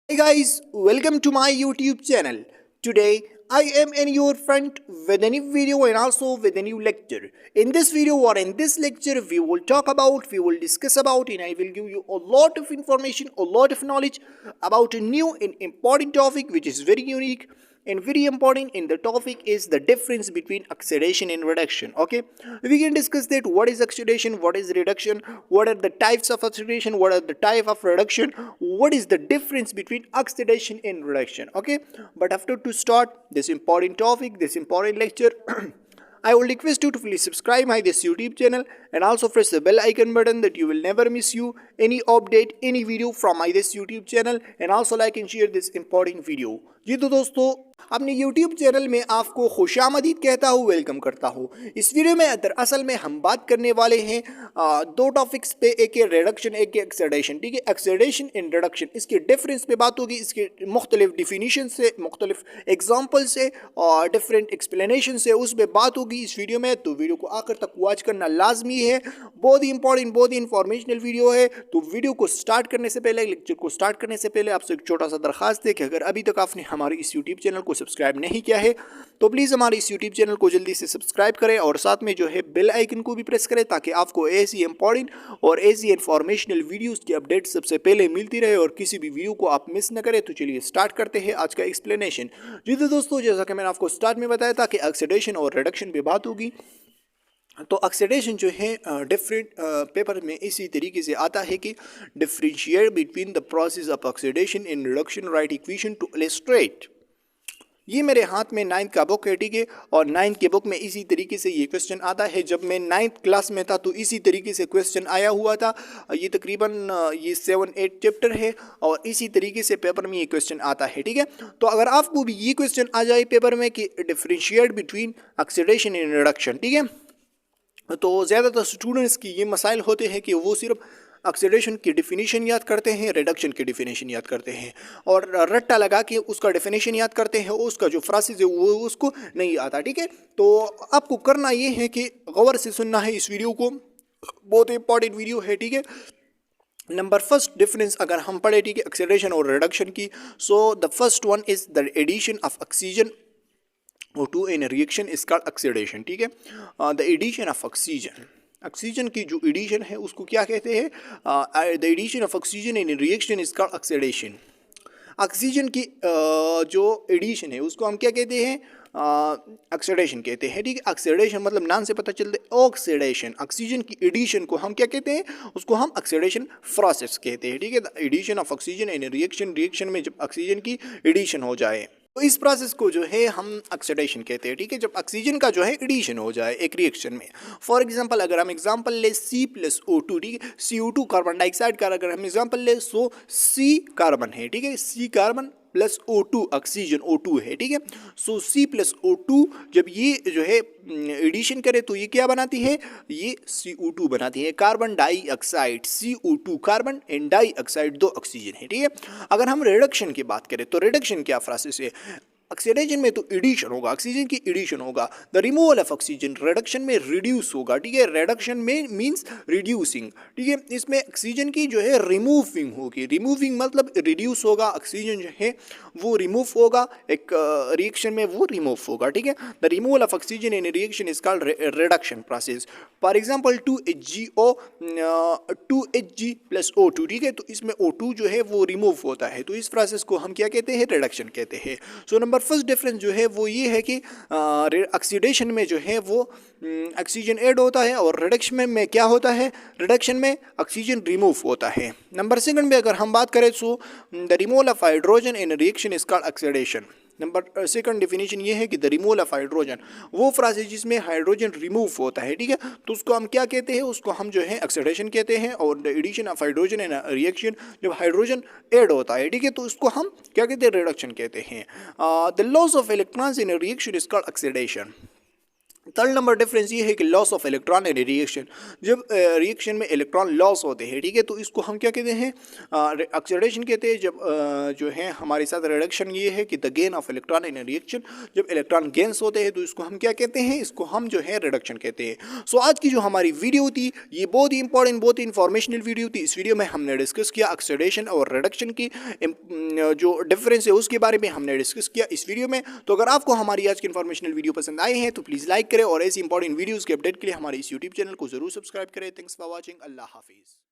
Hey guys, welcome to my YouTube channel. Today I am in your front with a new video and also with a new lecture. In this video or in this lecture we will discuss about and I will give you a lot of information, a lot of knowledge about a new and important topic which is very unique and very important in the topic is the difference between oxidation and reduction. Okay, we can discuss that what is oxidation, what is reduction, what are the types of oxidation, what are the type of reduction, what is the difference between oxidation and reduction. Okay, but after to start this important topic, this important lecture I will request you to please subscribe my this YouTube channel and also press the bell icon button that you will never miss you any update, any video from my this YouTube channel and also like and share this important video. जी तो दोस्तों अपने YouTube channel में आपको खुशामदीद कहता हूँ, welcome करता हूँ। इस वीडियो में दरअसल में हम बात करने वाले हैं दो टॉपिक्स पे, एक है रिडक्शन, एक है ऑक्सीडेशन। ठीक है, ऑक्सीडेशन एंड रिडक्शन, इसके डिफरेंस पे बात होगी, इसके मुख्तलिफ डिफिनीशन से, मुख्तलिफ एग्जाम्पल से और डिफरेंट एक्सप्लेनेशन से उस पर बात होगी इस वीडियो में। तो वीडियो को आखिर तक वॉच करना लाजमी है, बहुत ही इंपॉर्टेंट, बहुत ही इंफॉर्मेशनल वीडियो है। तो वीडियो को स्टार्ट करने से पहले, लेक्चर को स्टार्ट करने से पहले आपसे एक छोटा सा दरखास्त है कि अगर अभी तक आपने हमारे इस यूट्यूब चैनल को सब्सक्राइब नहीं किया है तो प्लीज़ हमारे इस यूट्यूब चैनल को जल्दी से सब्सक्राइब करें और साथ में जो है बेल आइकन को भी प्रेस करें ताकि आपको ऐसी इंपॉर्टेंट और ऐसी इंफॉर्मेशनल वीडियोस की अपडेट सबसे पहले मिलती रहे और किसी भी वीडियो को आप मिस न करें। तो चलिए स्टार्ट करते हैं आज का एक्सप्लेनेशन। जी तो दोस्तों, जैसा कि मैंने आपको स्टार्ट में बताया था कि ऑक्सीडेशन और रिडक्शन पे बात होगी। तो ऑक्सीडेशन जो है डिफरेंट पेपर में इसी तरीके से आता है कि differentiate between the process of oxidation in reduction, right equation two illustrate. ये मेरे हाथ में 9th का बुक है, ठीक है, और 9th के बुक में इसी तरीके से ये क्वेश्चन आता है। जब मैं 9th क्लास में था तो इसी तरीके से क्वेश्चन आया हुआ था। ये तकरीबन ये 7-8 चैप्टर है और इसी तरीके से पेपर में ये क्वेश्चन आता है। ठीक है, तो अगर आपको भी ये क्वेश्चन आ जाए पेपर में कि differentiate between oxidation and reduction, ठीक है, तो ज़्यादातर स्टूडेंट्स की ये मसाइल होते हैं कि वो सिर्फ ऑक्सीडेशन की डिफिनीशन याद करते हैं, रिडक्शन की डिफिनीशन याद करते हैं और रट्टा लगा के उसका डिफिनीशन याद करते हैं, उसका जो फ्रासिस है वो उसको नहीं आता। ठीक है, तो आपको करना ये है कि गौर से सुनना है इस वीडियो को, बहुत इंपॉर्टेंट वीडियो है। ठीक है, नंबर फर्स्ट डिफरेंस अगर हम पढ़े, ठीक है, ऑक्सीडेशन और रिडक्शन की, so the first one is the addition of oxygen O2 in a reaction is called oxidation। ठीक है, द एडिशन ऑफ ऑक्सीजन की जो एडिशन है उसको क्या कहते हैं? The addition of oxygen in reaction is called oxidation. Oxygen की जो एडिशन है उसको हम क्या कहते हैं? ऑक्सीडेशन कहते हैं। ठीक है, ऑक्सीडेशन मतलब नाम से पता चलता है ऑक्सीडेशन। ऑक्सीजन की एडिशन को हम क्या कहते हैं? उसको हम ऑक्सीडेशन प्रोसेस कहते हैं। ठीक है, the addition of oxygen in reaction, reaction में जब ऑक्सीजन की एडिशन हो जाए तो इस प्रोसेस को जो है हम ऑक्सीडेशन कहते हैं। ठीक है, जब ऑक्सीजन का जो है एडिशन हो जाए एक रिएक्शन में। फॉर एग्जांपल अगर हम एग्जांपल ले C+O2, ठीक है, CO2 कार्बन डाइऑक्साइड का अगर हम एग्जांपल ले, सो C कार्बन है, ठीक है, C carbon plus O2 oxygen O2 है। ठीक है, सो C+O2 जब ये जो है एडिशन करे तो ये क्या बनाती है? ये CO2 बनाती है, carbon dioxide, CO2 carbon and dioxide, दो ऑक्सीजन है। ठीक है, अगर हम रिडक्शन की बात करें तो रिडक्शन क्या प्रोसेस है? ऑक्सीडेशन में तो एडिशन होगा, ऑक्सीजन की एडिशन होगा, the removal of oxygen. Reduction में रिड्यूस होगा। ठीक है, रिडक्शन में मींस रिड्यूसिंग। ठीक है, इसमें ऑक्सीजन की जो है रिमूविंग होगी। रिमूविंग मतलब रिड्यूस होगा, ऑक्सीजन जो है वो रिमूव होगा, एक रिएक्शन में वो रिमूव होगा। ठीक है, the removal of oxygen in reaction is called reduction process. For example 2Hg plus O2, ठीक है, तो इसमें O2 जो है वो रिमूव होता है, तो इस प्रोसेस को हम क्या कहते हैं? रिडक्शन कहते हैं। सो नंबर फर्स्ट डिफरेंस जो है वो ये है कि ऑक्सीडेशन में जो है वो ऑक्सीजन ऐड होता है और रिडक्शन में क्या होता है? रिडक्शन में ऑक्सीजन रिमूव होता है। नंबर सेकंड में अगर हम बात करें so the removal of hydrogen in reaction is called oxidation. Number second definition ये है कि द रिमूवल ऑफ हाइड्रोजन, वो प्रोसेस जिसमें हाइड्रोजन रिमूव होता है। ठीक है, तो उसको हम क्या कहते हैं? उसको हम जो है ऑक्सीडेशन कहते हैं। और the addition of hydrogen in reaction, जब हाइड्रोजन ऐड होता है, ठीक है, तो उसको हम क्या कहते हैं? रिडक्शन कहते हैं। The loss of electrons in reaction is called oxidation. Third number difference ये है कि loss of electron in reaction, जब रिएक्शन में इलेक्ट्रॉन लॉस होते हैं, ठीक है, तो इसको हम क्या कहते हैं, ऑक्सीडेशन कहते हैं। जब जो है हमारे साथ रिडक्शन ये है कि the gain of electron in reaction, जब इलेक्ट्रॉन गेन्स होते हैं तो इसको हम क्या कहते हैं, इसको हम जो है रिडक्शन कहते हैं। सो आज की जो हमारी वीडियो थी ये बहुत ही इंपॉर्टेंट, बहुत ही इंफॉर्मेशनल वीडियो थी। इस वीडियो में हमने डिस्कस किया ऑक्सीडेशन और रिडक्शन की जो डिफरेंस है उसके बारे में हमने डिस्कस किया इस वीडियो में। तो अगर आपको हमारी आज की इंफॉर्मेशनल वीडियो पसंद आए हैं तो प्लीज़ लाइक करें और ऐसी इंपॉर्टेंट वीडियोस के अपडेट के लिए हमारे इस यूट्यूब चैनल को जरूर सब्सक्राइब करें। Thanks for watching. अल्लाह हाफिज़।